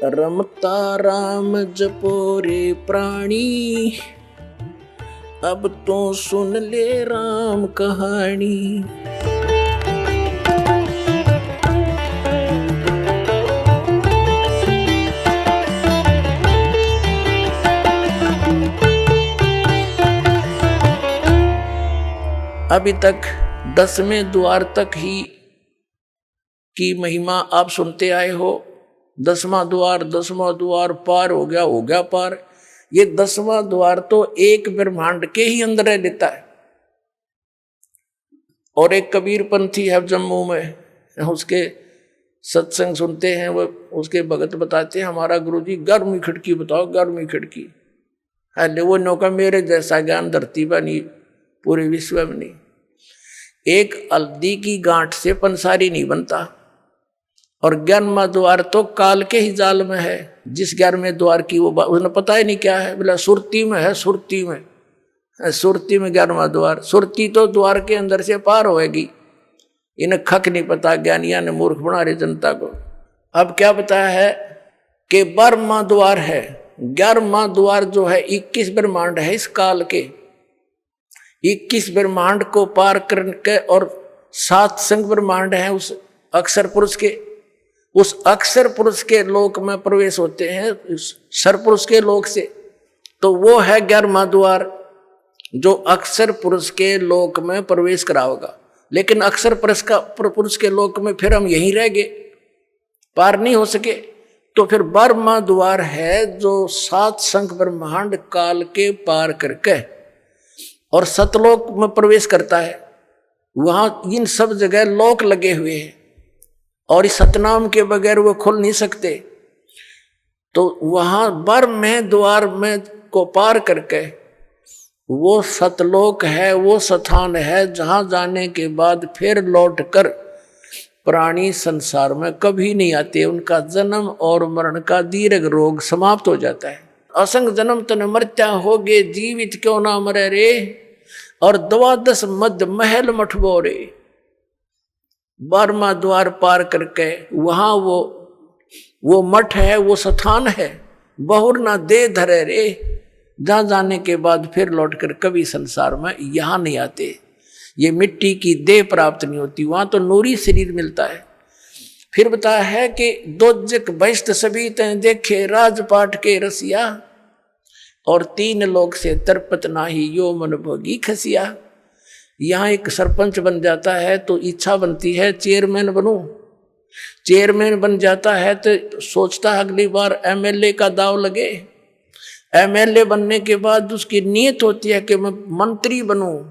रमता राम जपो रे प्राणी, अब तो सुन ले राम कहानी। अभी तक 10वें द्वार तक ही की महिमा आप सुनते आए हो। 10वां द्वार पार हो गया पार। ये 10वां द्वार तो एक ब्रह्मांड के ही अंदर रह लेता है। और एक कबीर पंथी है जम्मू में, उसके सत्संग सुनते हैं, वो उसके भगत बताते हैं हमारा गुरुजी 11वीं खिड़की बताओ, 11वीं खिड़की। अरे वो नौका मेरे जैसा ज्ञान धरती पर नहीं, पूरे विश्व में नहीं। एक हल्दी की गांठ से पंसारी नहीं बनता। और 11वां द्वार तो काल के ही जाल में है। जिस 11वें द्वार की वो उसने पता ही नहीं क्या है, बोला सुरती में है, सुरती में 11वां द्वार। सुरती तो द्वार के अंदर से पार होएगी। इन्हें खक नहीं पता, ज्ञानिया ने मूर्ख बना रहे जनता को। अब क्या बताया है कि 12वां द्वार है। 11वां द्वार जो है 21 ब्रह्मांड है इस काल के। 21 ब्रह्मांड को पार करके और 7 संग ब्रह्मांड है उस अक्षर पुरुष के। उस अक्षर पुरुष के लोक में प्रवेश होते हैं उस सरपुरुष के लोक से। तो वो है 11वां द्वार जो अक्षर पुरुष के लोक में प्रवेश कराओगा। लेकिन अक्षर पुरुष के लोक में फिर हम यहीं रह गए, पार नहीं हो सके। तो फिर 12वां द्वार है जो 7 संख ब्रह्मांड काल के पार करके और सतलोक में प्रवेश करता है। वहां इन सब जगह लोक लगे हुए हैं और इस सतनाम के बगैर वो खुल नहीं सकते। तो वहां 12वें द्वार में को पार करके वो सतलोक है, वो स्थान है जहां जाने के बाद फिर लौट कर प्राणी संसार में कभी नहीं आते। उनका जन्म और मरण का दीर्घ रोग समाप्त हो जाता है। असंग जन्म तन मर्त्या होगे, जीवित क्यों ना मरे रे, और 12 मध्य महल मठबो रे। 12वां द्वार पार करके वहां वो मठ है, वो स्थान है, बहुर ना दे धरे रे, जहां जाने के बाद फिर लौटकर कभी संसार में यहां नहीं आते। ये मिट्टी की देह प्राप्त नहीं होती, वहां तो नूरी शरीर मिलता है। फिर बताया है कि दोजक बहिष्ट सभी तैं देखे राजपाट के रसिया, और 3 लोग से तरपत नाही यो मन भोगी खसिया। यहाँ एक सरपंच बन जाता है तो इच्छा बनती है चेयरमैन बनूं। चेयरमैन बन जाता है तो सोचता है अगली बार एमएलए का दाव लगे। एमएलए बनने के बाद उसकी नीयत होती है कि मैं मंत्री बनूं।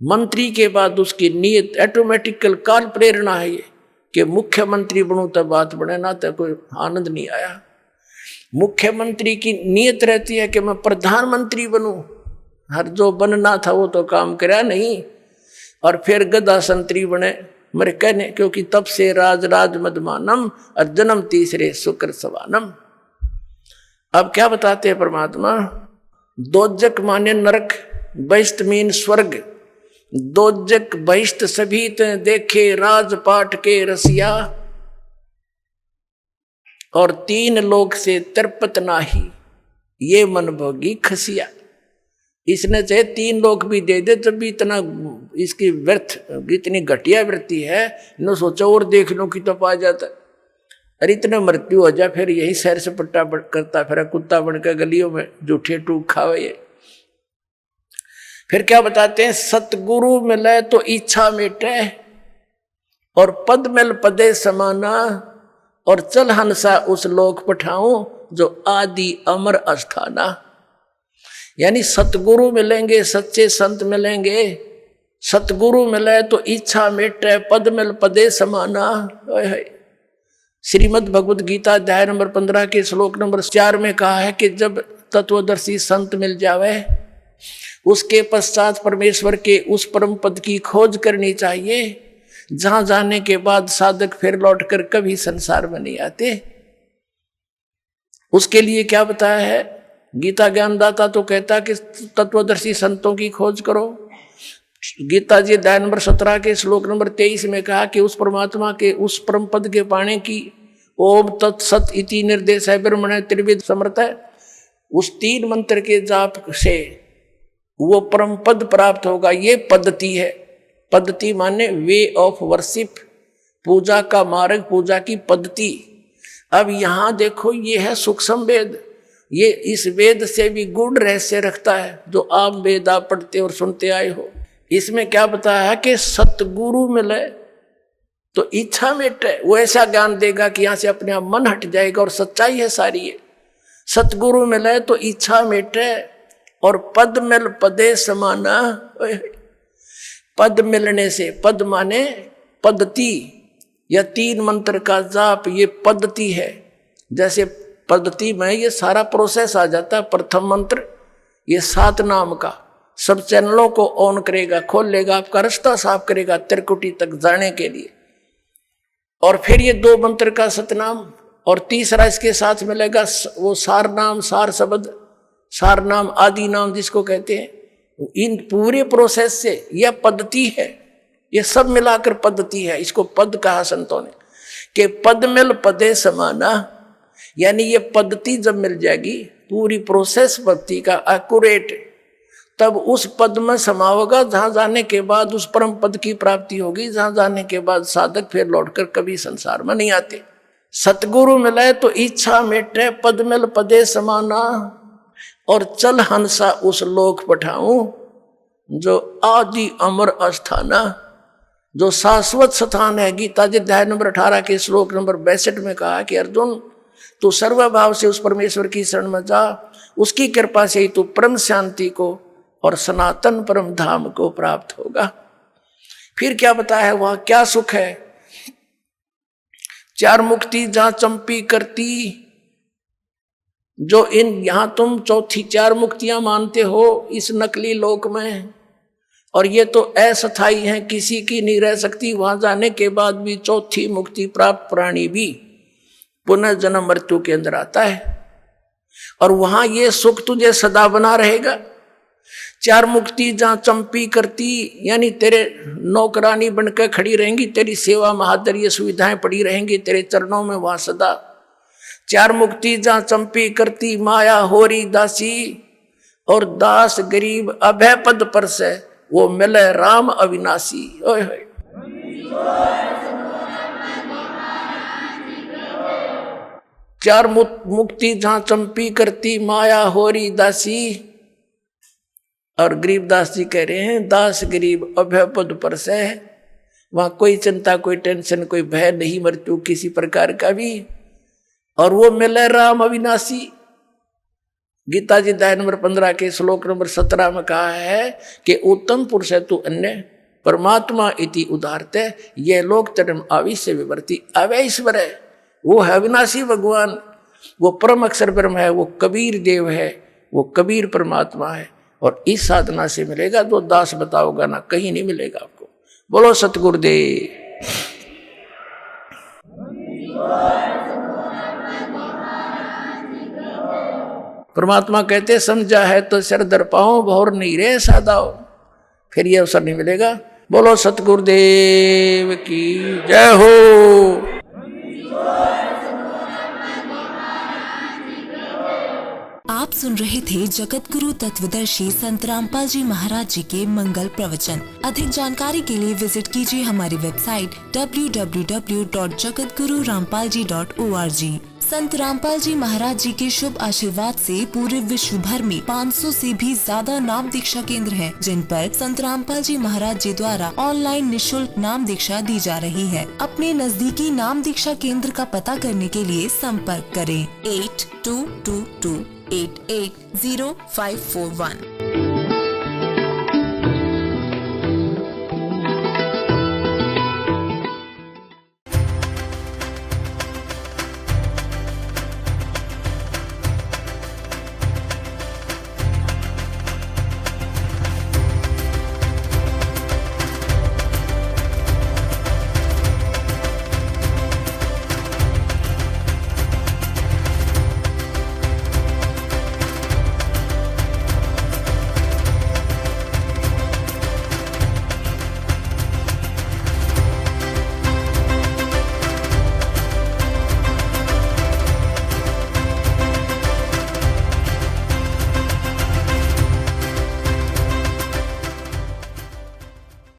मंत्री के बाद उसकी नीयत ऑटोमेटिकल काल प्रेरणा है ये कि मुख्यमंत्री बनूं, तब बात बने ना तो कोई आनंद नहीं आया। मुख्यमंत्री की नीयत रहती है कि मैं प्रधानमंत्री बनूं। हर जो बनना था वो तो काम करा नहीं। और फिर गदा संतरी बने मेरे कहने, क्योंकि तब से राज मदमानम और जन्म तीसरे शुक्र सवानम। अब क्या बताते हैं परमात्मा, दोजक माने नरक, बहिष्ट मीन स्वर्ग। दोजक बहिष्ट सभी ते देखे राजपाट के रसिया, और 3 लोग से तरपत नाही ये मन भोगी खसिया। इसने चाहे 3 लोग भी दे दे तब भी इतना इसकी व्यर्थ, इतनी घटिया वृत्ति है। न सोचा और देख लो कि तो पा जाता। अरे इतना मृत्यु हो जाए फिर यही सैर से पट्टा करता फिर कुत्ता बनकर गलियों में जूठे टूक खावे ये। फिर क्या बताते हैं, सतगुरु मिले तो इच्छा मिटे, और पद मिल पदे समाना, और चल हंसा उस लोक पठाऊं जो आदि अमर अस्थाना। यानी सतगुरु मिलेंगे, सच्चे संत मिलेंगे। सतगुरु मिले तो इच्छा मिटे, पद मिल पदे समाना। श्रीमद् भगवद गीता अध्याय नंबर 15 के श्लोक नंबर 4 में कहा है कि जब तत्वदर्शी संत मिल जावे उसके पश्चात परमेश्वर के उस परम पद की खोज करनी चाहिए, जहां जाने के बाद साधक फिर लौटकर कभी संसार में नहीं आते। उसके लिए क्या बताया है, गीता ज्ञानदाता तो कहता कि तत्वदर्शी संतों की खोज करो। गीता जी अध्याय नंबर 17 के श्लोक नंबर 23 में कहा कि उस परमात्मा के उस परम पद के पाने की ओम तत्सत इति निर्देश है ब्रह्मण त्रिविध समर्थ है। उस 3 मंत्र के जाप से वो परम पद प्राप्त होगा। ये पद्धति है। पद्धति माने वे ऑफ वर्शिप, पूजा का मार्ग, पूजा की पद्धति। अब यहां देखो ये है सूक्ष्म वेद। ये इस वेद से भी गूढ़ रहस्य रखता है जो आप वेद आप पढ़ते और सुनते आए हो। इसमें क्या बताया है कि सतगुरु मिले तो इच्छा मिटे। वो ऐसा ज्ञान देगा कि यहां से अपने आप मन हट जाएगा और सच्चाई है सारी है। सतगुरु मिले तो इच्छा मिटे और पद मिल पदे समाना। पद मिलने से, पद माने पद्धति या 3 मंत्र का जाप, ये पद्धति है। जैसे पद्धति में ये सारा प्रोसेस आ जाता है। प्रथम मंत्र ये 7 नाम का सब चैनलों को ऑन करेगा, खोल लेगा, आपका रास्ता साफ करेगा त्रिकुटी तक जाने के लिए। और फिर ये 2 मंत्र का सतनाम और तीसरा इसके साथ मिलेगा वो सार नाम, सार शब्द, सार नाम, आदि नाम जिसको कहते हैं। इन पूरे प्रोसेस से यह पद्धति है। ये सब मिलाकर पद्धति है। इसको पद कहा संतों ने कि पद मिल पदे समाना। यानी ये पद्धति जब मिल जाएगी, पूरी प्रोसेस पद्धति का एक्यूरेट, तब उस पद में समाओगा जहां जाने के बाद उस परम पद की प्राप्ति होगी, जहां जाने के बाद साधक फिर लौटकर कभी संसार में नहीं आते। सतगुरु मिले तो इच्छा मिटे, पद मिल पदे समाना, और चल हंसा उस लोक पठाऊं जो आदि अमर अस्थाना, जो शाश्वत स्थान है। गीता जी अध्याय नंबर 18 के श्लोक नंबर 62 में कहा कि अर्जुन तू सर्वभाव से उस परमेश्वर की शरण में जा, उसकी कृपा से ही तू परम शांति को और सनातन परम धाम को प्राप्त होगा। फिर क्या बताया है वहां क्या सुख है। 4 मुक्ति जहां चंपी करती, जो इन यहां तुम चौथी 4 मुक्तियां मानते हो इस नकली लोक में, और ये तो अस्थायी है, किसी की नहीं रह सकती। वहां जाने के बाद भी चौथी मुक्ति प्राप्त प्राणी भी पुनः जन्म मृत्यु के अंदर आता है, और वहां ये सुख तुझे सदा बना रहेगा। 4 मुक्ति जहां चंपी करती, यानी तेरे नौकरानी बनकर खड़ी रहेंगी, तेरी सेवा महादर ये सुविधाएं पड़ी रहेंगी तेरे चरणों में वहां सदा। 4 मुक्ति जहां चंपी करती, माया होरी दासी, और दास गरीब अभय पद पर से वो मिले राम अविनाशी। ओए होए 4 मुक्ति जहां चंपी करती, माया होरी दासी, और गरीबदास जी कह रहे हैं दास गरीब अभय पद पर से। वहां कोई चिंता, कोई टेंशन, कोई भय नहीं मृत्यु किसी प्रकार का भी, और वो मिले राम अविनाशी। गीता जी अध्याय नंबर 15 के श्लोक नंबर 17 में कहा है कि उत्तम पुरुष है तू अन्य परमात्मा इति उदारते, ये लोक तरम आविश्य विवर्ती। अवय ईश्वर है, वो है अविनाशी भगवान, वो परम अक्षर ब्रह्म है, वो कबीर देव है, वो कबीर परमात्मा है। और इस साधना से मिलेगा जो दास बताओगा ना, कहीं नहीं मिलेगा आपको। बोलो सतगुरुदेव। परमात्मा कहते समझा है तो सिर दर पाओ, भौर नहीं रे सादाओ। फिर ये अवसर नहीं मिलेगा। बोलो सतगुरुदेव की जय हो। आप सुन रहे थे जगत गुरु तत्वदर्शी संत रामपाल जी महाराज जी के मंगल प्रवचन। अधिक जानकारी के लिए विजिट कीजिए हमारी वेबसाइट www.jagatgururampalji.org। संत रामपाल जी महाराज जी के शुभ आशीर्वाद से पूरे विश्व भर में 500 से भी ज्यादा नाम दीक्षा केंद्र हैं, जिन पर संत रामपाल जी महाराज जी द्वारा ऑनलाइन निशुल्क नाम दीक्षा दी जा रही है। अपने नजदीकी नाम दीक्षा केंद्र का पता करने के लिए संपर्क करें 8222880541।